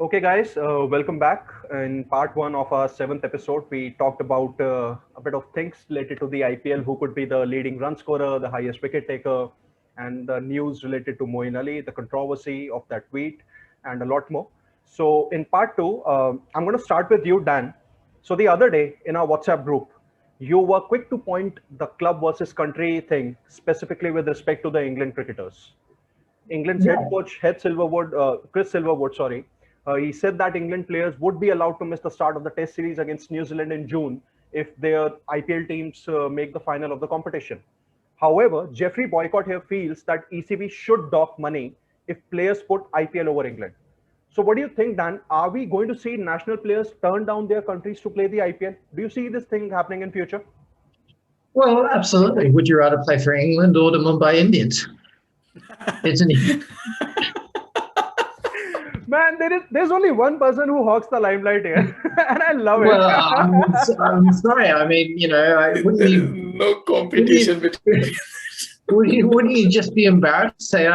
Okay, guys, welcome back. In part one of our seventh episode, we talked about a bit of things related to the IPL, who could be the leading run scorer, the highest wicket taker, and the news related to Moeen Ali, the controversy of that tweet, and a lot more. So, in part two, I'm going to start with you, Dan. So, the other day in our WhatsApp group, you were quick to point the club versus country thing, specifically with respect to the England cricketers. England's head Yeah. coach, Chris Silverwood, sorry, he said that England players would be allowed to miss the start of the Test series against New Zealand in June if their IPL teams make the final of the competition. However, Jeffrey Boycott here feels that ECB should dock money if players put IPL over England. So, what do you think, Dan? Are we going to see national players turn down their countries to play the IPL? Do you see this thing happening in future? Well, absolutely. Would you rather play for England or the Mumbai Indians? Isn't it? Man, there's only one person who hogs the limelight here, and I love it. Well, I'm sorry. I mean, wouldn't There is you, no wouldn't competition you, between. wouldn't you just be embarrassed to say,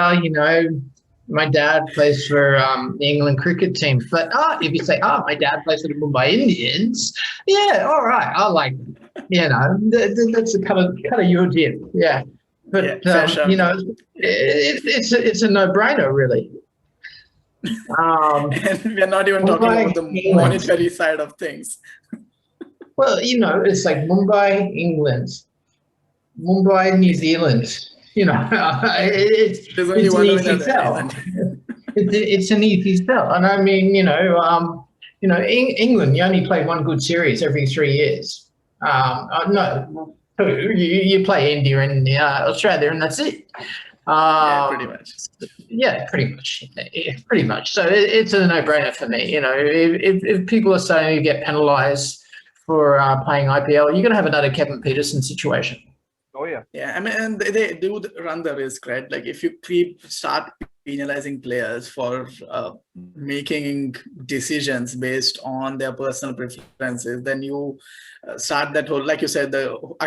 my dad plays for the England cricket team? But if you say, my dad plays for the Mumbai Indians, yeah, all right, I like them. That's the kind of your deal. Yeah. Yeah, But, fair shout. it's a no-brainer, really. Um, And we are not even talking Mumbai, about the England. monetary side of things. Well, it's like Mumbai, England, Mumbai, New Zealand. It's There's only it's an one winner easy there, sell. isn't it? It's an easy sell, and I mean, England. You only play one good series every 3 years. No, two. You play India and Australia, and that's it. Yeah, pretty Um, much. Yeah, pretty much. Yeah, pretty much. So it's a no-brainer for me. If people are saying you get penalised for playing IPL, you're going to have another Kevin Peterson situation. Oh yeah. Yeah, I mean, and they do run the risk, right? Like if you start penalizing players for making decisions based on their personal preferences, then you start that whole, like you said, the whole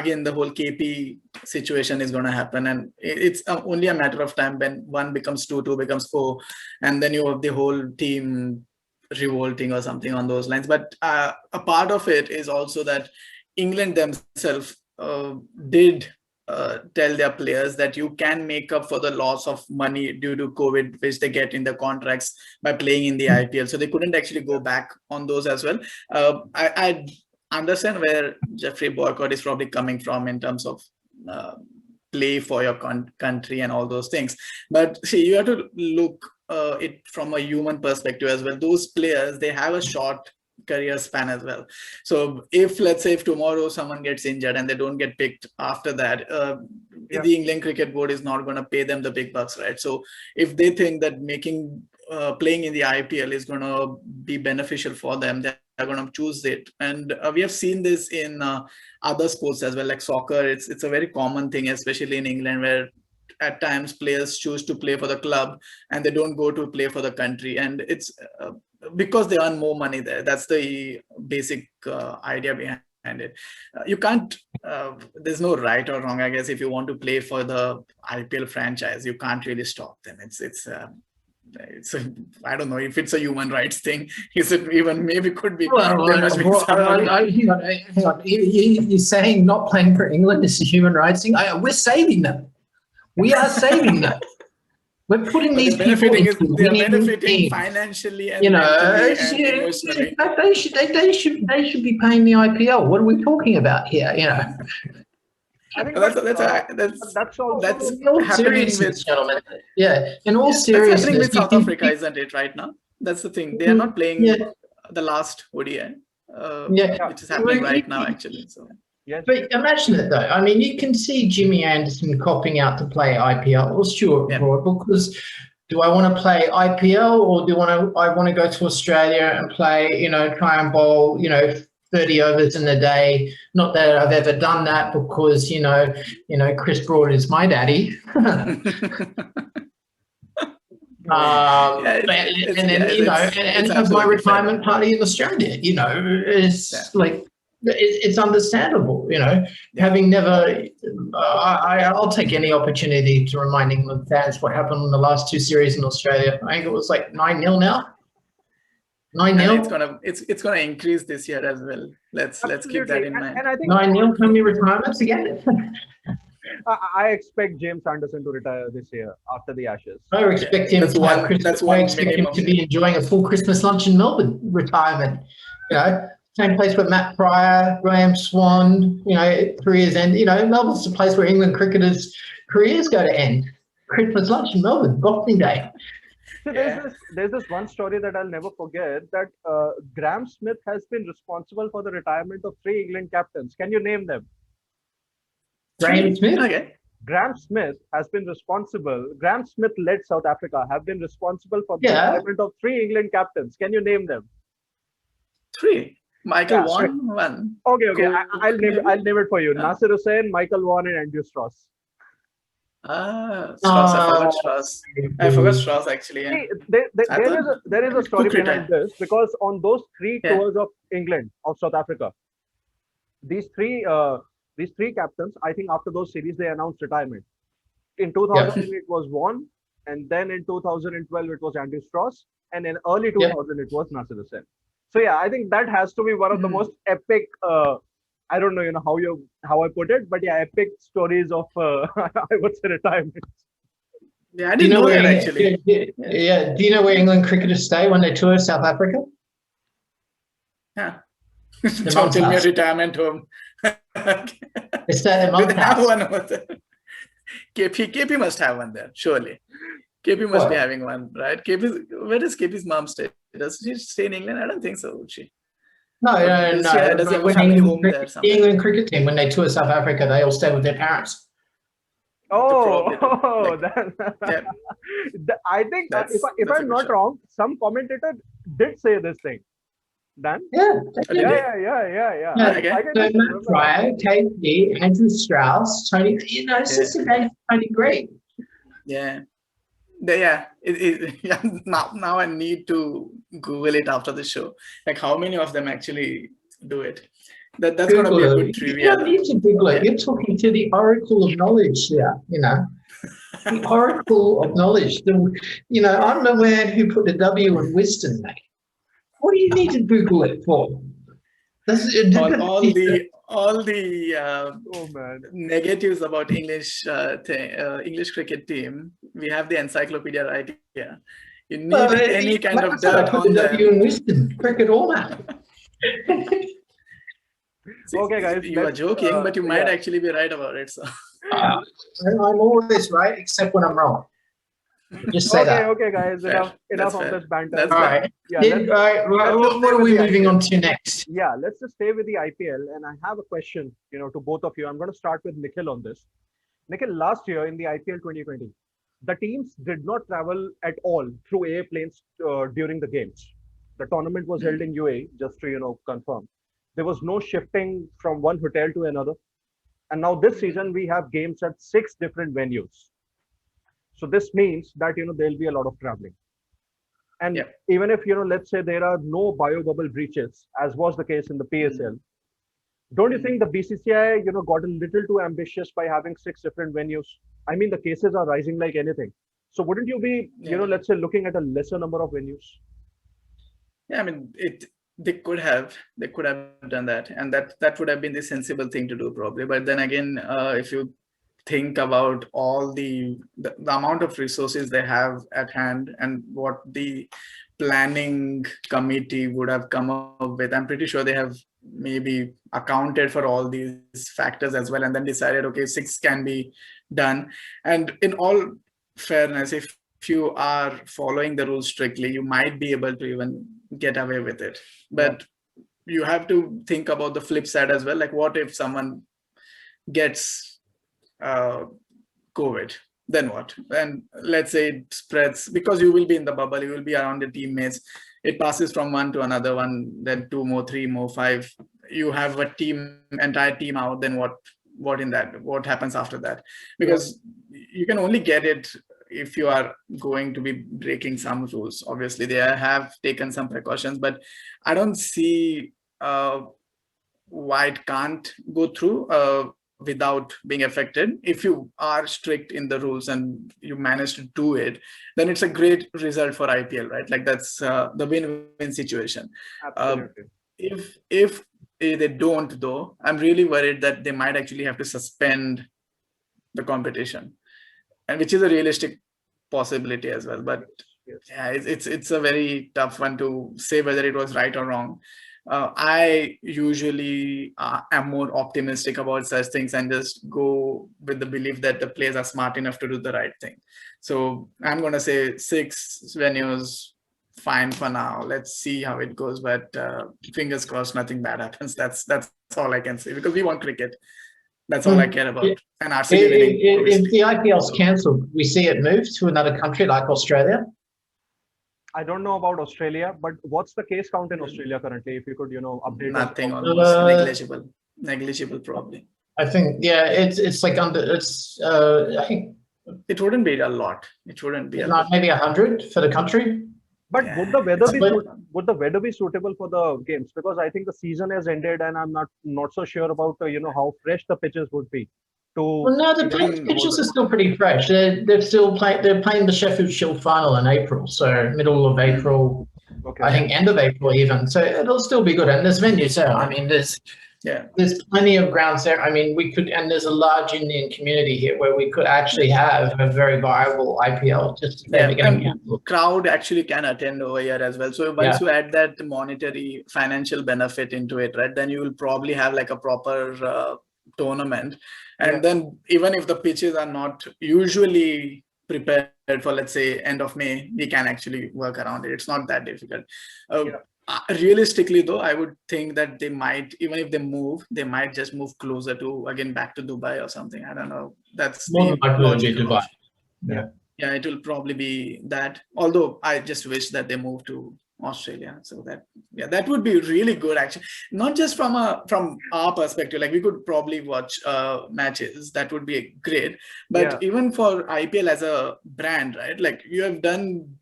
KP situation is going to happen, and it's only a matter of time when one becomes two, two becomes four, and then you have the whole team revolting or something on those lines. But a part of it is also that England themselves did tell their players that you can make up for the loss of money due to COVID, which they get in the contracts by playing in the IPL. So they couldn't actually go back on those as well. I understand where Jeffrey Boycott is probably coming from in terms of play for your country and all those things. But see, you have to look it from a human perspective as well. Those players, they have a short career span as well. So if, let's say, if tomorrow someone gets injured and they don't get picked after that, the England Cricket Board is not going to pay them the big bucks, right? So if they think that playing in the IPL is going to be beneficial for them, they're going to choose it. And we have seen this in other sports as well, like soccer. It's a very common thing, especially in England, where at times players choose to play for the club and they don't go to play for the country, and it's because they earn more money there. That's the basic idea behind it. You can't there's no right or wrong, I guess. If you want to play for the IPL franchise, you can't really stop them. I don't know if it's a human rights thing. Is it even? Maybe could be. There must be someone. Hang on. You're saying not playing for England is a human rights thing? We're saving them. We are saving them. We're putting these people into they're winning benefiting teams. financially and mentally and emotionally. They should be paying the IPL. What are we talking about here? I think That's also In all happening seriousness, with gentlemen. Yeah, in all that's happening seriousness, with South Africa, isn't it? Right now, that's the thing. They are not playing yeah, the last ODI, yeah. which is happening right now, actually. So yes. But imagine it though. I mean, you can see Jimmy Anderson copping out to play IPL or Stuart Broad because do I want to play IPL or I want to go to Australia and play, try and bowl, 30 overs in a day. Not that I've ever done that because, Chris Broad is my daddy. And have my retirement party in Australia, it's understandable, having never, I'll take any opportunity to remind England fans what happened in the last two series in Australia. I think it was like 9-0 now. 9-0. It's gonna increase this year as well. Let's keep that in mind. And I think 9-0 coming retirements again. I expect James Anderson to retire this year after the Ashes. I expect him That's to one- have Christmas. that's one I expect him minimum. to be enjoying a full Christmas lunch in Melbourne. Retirement, same place where Matt Pryor, Graham Swan, careers end. Melbourne's the place where England cricketers' careers go to end. Christmas lunch in Melbourne, Boxing Day. So there's this one story that I'll never forget, that Graham Smith has been responsible for the retirement of 3 England captains. Can you name them? Graham Smith. Okay. Graham Smith has been responsible. Graham Smith led South Africa have been responsible for the retirement of 3 England captains. Can you name them? 3. Michael Yeah, Vaughan. Okay. Cool. I'll name it for you. Nasir Hussain, Michael Vaughan, and Andrew Strauss. Strauss. I forgot Strauss. I forgot Strauss actually. Yeah. See, there is a story behind this, because on those 3 tours of England, of South Africa, these three captains, I think after those series they announced retirement. In 2000 it was Vaughan, and then in 2012 it was Andrew Strauss, and in early 2000 it was Nasir Hussain. So yeah, I think that has to be one of the most epic. I don't know, how I put it, but yeah, epic stories of I would say retirement. Yeah, I didn't know that actually. Do you know where England cricketers stay when they tour South Africa? Yeah. Don't tell me a retirement home. They stay at their mum's house. Have one over there. KP must have one there, surely. KP must be having one, right? Where does KP's mom stay? Does she stay in England? I don't think so, would she? No. Does she have a family home there somewhere? The England cricket team, when they tour South Africa, they all stay with their parents. I think if I'm not wrong, some commentator did say this thing. Dan? Yeah. Matt Pryor, KP, Andrew Strauss, Tony. It's just a Tony Greig. Yeah. Now I need to Google it after the show. Like how many of them actually do it? That's going to be a good trivia. You don't need to Google it. You're talking to the oracle of knowledge here, The oracle of knowledge. I'm the man who put the W in wisdom, mate. What do you need to Google it for? All the negatives about English cricket team. We have the encyclopedia right here. You need any kind of dirt on them. W in wisdom, cricket or not. Okay, guys. You are joking, but you might actually be right about it. So. I'm always right, except when I'm wrong. Just say that. Okay, guys. Enough of this banter. That's all right. What are we moving on to next? Yeah, let's just stay with the IPL. And I have a question, to both of you. I'm going to start with Nikhil on this. Nikhil, last year in the IPL 2020, the teams did not travel at all through AA planes during the games. The tournament was held in UAE, just to confirm. There was no shifting from one hotel to another. And now this season we have games at 6 different venues. So this means that there'll be a lot of traveling. And even if let's say there are no bio bubble breaches, as was the case in the PSL, don't you think the BCCI got a little too ambitious by having 6 different venues? I mean, the cases are rising like anything. So wouldn't you be let's say looking at a lesser number of venues? Yeah, I mean they could have done that, and that would have been the sensible thing to do probably. But then again, if you think about all the amount of resources they have at hand and what the planning committee would have come up with, I'm pretty sure they have maybe accounted for all these factors as well, and then decided, okay, 6 can be done. And in all fairness, if you are following the rules strictly, you might be able to even get away with it. But you have to think about the flip side as well. Like, what if someone gets COVID? Then what? And let's say it spreads, because you will be in the bubble, you will be around the teammates. It passes from one to another one, then 2 more, 3 more, 5. You have a entire team out. Then what happens after that? Because you can only get it if you are going to be breaking some rules. Obviously, they have taken some precautions, but I don't see why it can't go through. without being affected. If you are strict in the rules and you manage to do it, then it's a great result for IPL, right? Like that's the win-win situation. Absolutely. If they don't, though, I'm really worried that they might actually have to suspend the competition, and which is a realistic possibility as well. But Yes. yeah, it's a very tough one to say whether it was right or wrong. I usually am more optimistic about such things and just go with the belief that the players are smart enough to do the right thing. So I'm going to say 6 venues, fine for now. Let's see how it goes. But fingers crossed, nothing bad happens. That's all I can say, because we want cricket. That's all I care about. And RCB winning. If the IPL's cancelled, we see it move to another country like Australia. I don't know about Australia, but what's the case count in Australia currently? If you could, update us. Nothing, almost negligible probably. I think, yeah, it's like I think it wouldn't be a lot. It wouldn't be maybe 100 for the country. But would the weather be suitable for the games? Because I think the season has ended, and I'm not so sure about how fresh the pitches would be. Well, no, the pitches are still pretty fresh. They're still playing. They're playing the Sheffield Shield final in April, so middle of April. Okay. I think end of April even. So it'll still be good. And there's venues there. I mean, there's plenty of grounds there. I mean, and there's a large Indian community here where we could actually have a very viable IPL. Crowd actually can attend over here as well. So once you add that monetary financial benefit into it, right, then you will probably have like a proper tournament. And then even if the pitches are not usually prepared for, let's say, end of May, we can actually work around it. It's not that difficult. Realistically, though, I would think that they might, even if they move, they might just move closer to, again, back to Dubai or something. I don't know. That's more likely to Dubai. Yeah, it will probably be that. Although I just wish that they move to Australia, so that would be really good actually. Not just from our perspective, like we could probably watch matches, that would be great, but even for IPL as a brand, right? Like you have done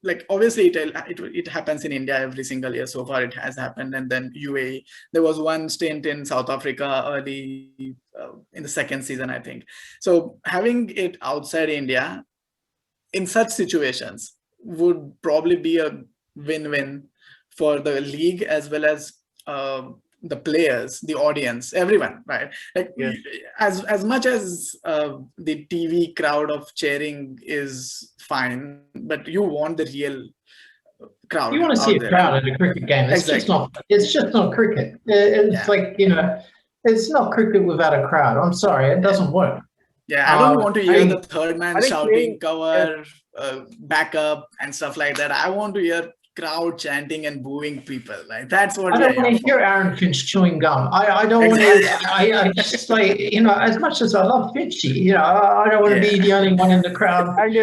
like obviously it happens in India every single year. So far it has happened, and then UAE. There was one stint in South Africa early in the second season, I think. So having it outside India in such situations would probably be a win-win for the league as well as the players, the audience, everyone, right? Like as much as the TV crowd of cheering is fine, but you want the real crowd. You want to see a crowd at a cricket game. It's just not cricket. It's like, it's not cricket without a crowd. I'm sorry, it doesn't work. Yeah, I don't want to hear the third man shouting cover, backup and stuff like that. I want to hear crowd chanting and booing people. Like that's what I don't want to hear Aaron Finch chewing gum. I don't want to. I just like as much as I love Finchy, I don't want to be the only one in the crowd. And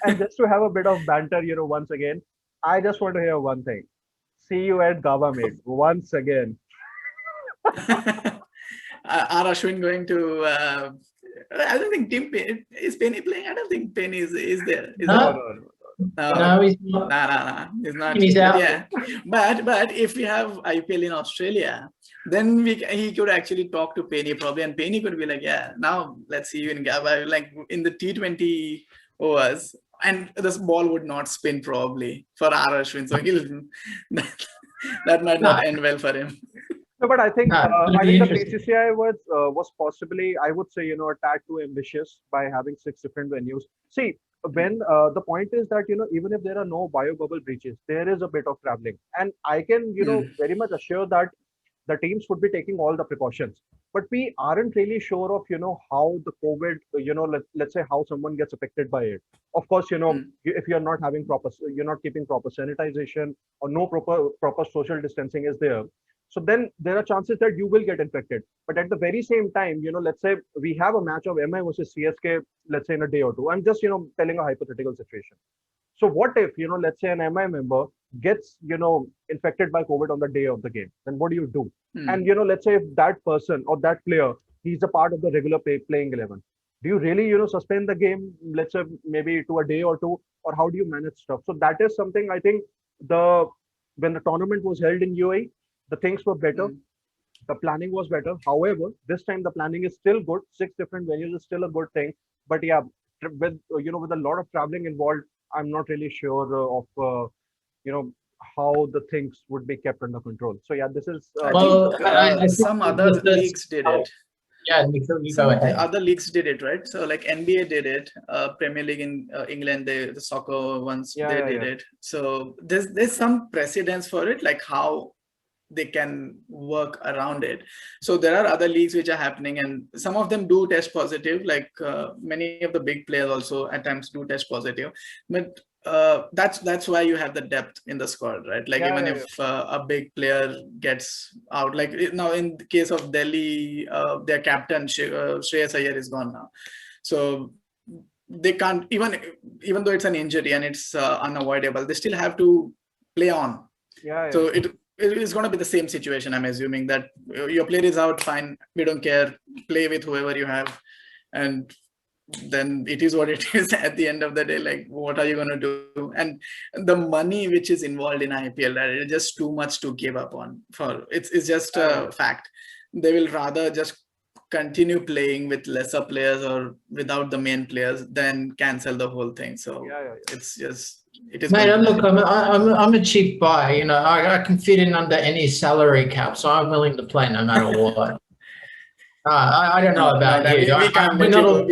and just to have a bit of banter, once again, I just want to hear one thing. See you at Gava, mate. Once again. Are Ashwin going to? I don't think is Penny playing. I don't think Penny is there. No, he's not. Nah. He's not. He's out. Yeah, but if we have IPL in Australia, then he could actually talk to Penny probably, and Penny could be like, yeah, now let's see you in Gava, like in the T20 overs, and this ball would not spin probably for R. Ashwin, so that might not end well for him. No, but I think the BCCI was possibly, I would say, a tad too ambitious by having 6 different venues. See, when the point is that even if there are no bio bubble breaches, there is a bit of traveling, and I can very much assure that the teams would be taking all the precautions. But we aren't really sure of how the COVID, let's say how someone gets affected by it. Of course, if you're not having you're not keeping proper sanitization or no proper social distancing is there. So then there are chances that you will get infected. But at the very same time, let's say we have a match of MI versus CSK, let's say in a day or two. I'm just, telling a hypothetical situation. So what if, let's say an MI member gets, infected by COVID on the day of the game? Then what do you do? And, let's say if that person or that player, he's a part of the regular playing 11. Do you really, suspend the game, let's say maybe to a day or two, or how do you manage stuff? So that is something I think when the tournament was held in UAE, the things were better. The planning was better. However, this time the planning is still good. 6 different venues is still a good thing. But yeah, with with a lot of traveling involved, I'm not really sure of how the things would be kept under control. So yeah, this is I Well, think I think some other leagues did it. Yeah, Nikhil, you Some go of the ahead. other leagues did it, right? So like NBA did it, Premier League in England, the soccer ones, they did it. So there's some precedence for it, like how they can work around it. So there are other leagues which are happening, and some of them do test positive. Like many of the big players also at times do test positive, but that's why you have the depth in the squad, right? Like even if a big player gets out, like now in the case of Delhi, their captain Shreyas Iyer is gone now, so they can't, even though it's an injury and it's unavoidable, they still have to play on. So it is going to be the same situation. I'm assuming that your player is out, fine, we don't care, play with whoever you have, and then it is what it is at the end of the day. Like, what are you going to do? And the money which is involved in IPL, that is just too much to give up on. For it's just a fact. They will rather just continue playing with lesser players or without the main players than cancel the whole thing. So it's just, it is. Mate, look, I'm a cheap buy. You know, I can fit in under any salary cap, so I'm willing to play no matter what. I don't know about you. We can't.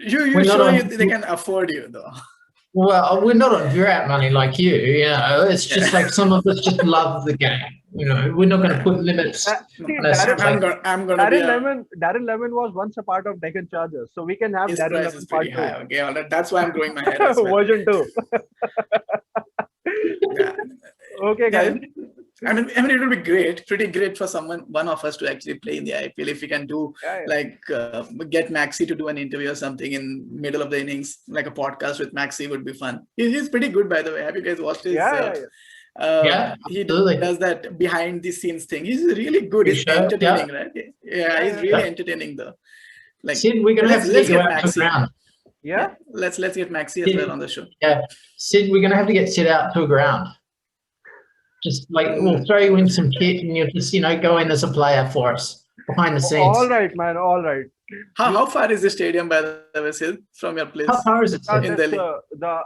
You sure they can afford you though? Well, we're not on Virat money like you. You know, it's just like some of us just love the game. You know, we're not going to put limits. Darren Lemon was once a part of Deccan Chargers, so we can have his Darren price Lemon is part pretty high. Okay, that's why I'm growing my hair as well. Version 2. Okay, guys. I mean, it would be pretty great for one of us to actually play in the IPL. If we can do get Maxi to do an interview or something in middle of the innings, like a podcast with Maxi would be fun. He's pretty good, by the way. Have you guys watched his? He does that behind the scenes thing. He's really good. He's entertaining, right? Yeah, he's really entertaining though. Like, Sid, we're gonna have to get Maxi. Yeah, let's get Maxi as well on the show. Yeah, Sid, we're gonna have to get Sid out to a ground. Just like we'll throw you in some kit, and you'll just go in as a player for us behind the scenes. All right, man. All right. How far is the stadium, by the way, Sid, from your place? How far is it in Delhi? The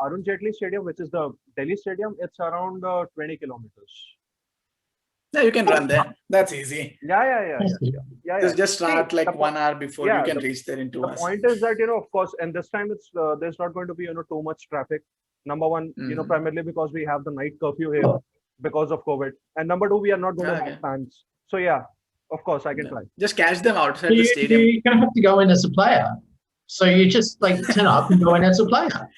Arun Jaitley Stadium, which is the Delhi Stadium, it's around 20 kilometers. Yeah, you can run there. That's easy. Yeah. Just start like 1 hour before you can reach there in 2 hours. The point is that of course, and this time it's there's not going to be too much traffic. Number one, primarily because we have the night curfew here because of COVID, and number two, we are not going to have fans. So yeah, of course, I can try. Just catch them outside the stadium. You're gonna have to go in as a player, so you just turn up and go in as a player.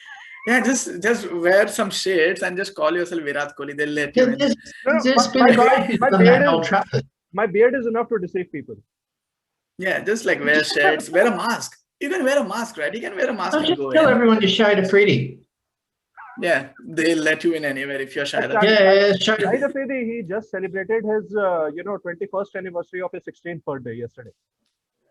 Yeah, just wear some shades and just call yourself Virat Kohli. They'll let you in. My beard is enough to deceive people. Yeah, just like wear shades, wear a mask. You can wear a mask, right? You can wear a mask and go in. Tell everyone to Shahid Afridi. Yeah, they'll let you in anywhere if you're Shahid. Shahid Afridi, he just celebrated his 21st anniversary of his 16th birthday yesterday.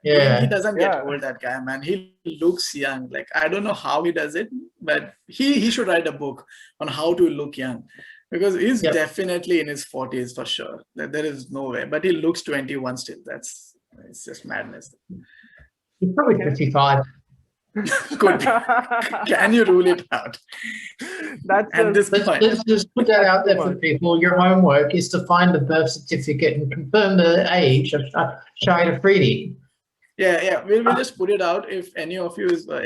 Yeah, he doesn't get old, that guy, man. He looks young. Like, I don't know how he does it, but he should write a book on how to look young, because he's definitely in his 40s for sure. There is no way, but he looks 21 still. It's just madness. He's probably 55. Could be. Can you rule it out? That's at this point. Let's just put that out there for people. Your homework is to find the birth certificate and confirm the age of Shahid Afridi. Yeah. We'll just put it out if any of you is if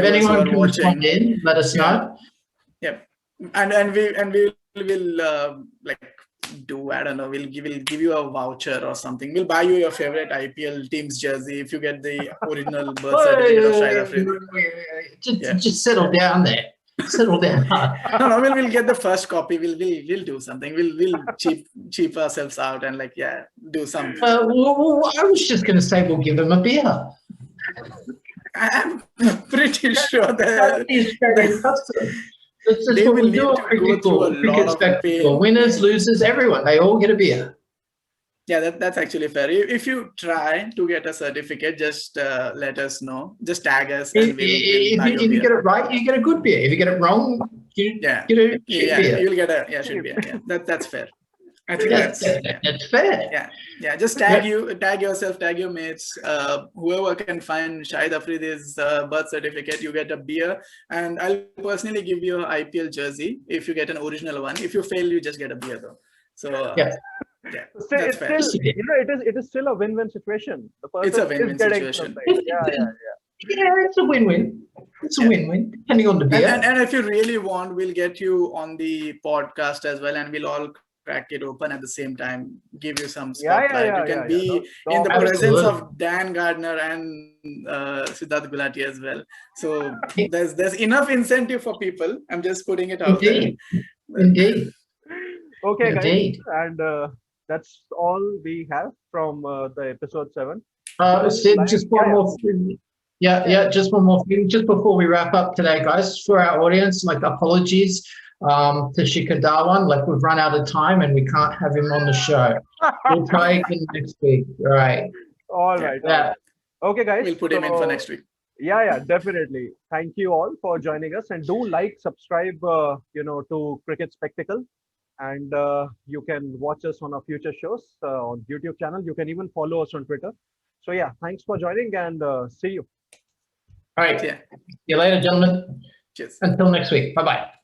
anyone can respond in, let us know. Yeah, and we will do, I don't know, we'll give you a voucher or something. We'll buy you your favorite IPL team's jersey if you get the original birth certificate of Shahid Afridi. Just settle down there. Settle down. No, we'll get the first copy. We'll do something. We'll cheap ourselves out and do some. I was just going to say we'll give them a beer. I'm pretty sure that That's what we do at cricket spectacle. Winners, losers, everyone. They all get a beer. Yeah, that's actually fair. If you try to get a certificate, just let us know. Just tag us. And if you get it right, you get a good beer. If you get it wrong, you get a shit beer. You'll get a shit beer. Yeah, that's fair. I think that's fair. Yeah. Just tag yourself, tag your mates. Whoever can find Shahid Afridi's birth certificate, you get a beer, and I'll personally give you an IPL jersey if you get an original one. If you fail, you just get a beer though. So yeah, that's fair. It is still a win-win situation. The person It's a win-win situation. Yeah, it's a win-win. It's a win-win, depending on the beer. And if you really want, we'll get you on the podcast as well, and we'll all crack it open at the same time, give you some spotlight. You can be in the presence of Dan Gardner and Sidharth Gulati as well. So there's enough incentive for people. I'm just putting it out there. Indeed. Okay, guys, and that's all we have from the episode 7. Sid, just one more thing. Just one more thing. Just before we wrap up today, guys, for our audience, apologies to Shikhar Dhawan. We've run out of time and we can't have him on the show. We'll try again next week. All right. All right. Yeah. Okay, guys. We'll put him in for next week. Yeah, definitely. Thank you all for joining us, and do subscribe, to Cricket Spectacle, and you can watch us on our future shows on YouTube channel. You can even follow us on Twitter. So yeah, thanks for joining, and see you. All right. See you later, gentlemen. Cheers. Until next week. Bye-bye.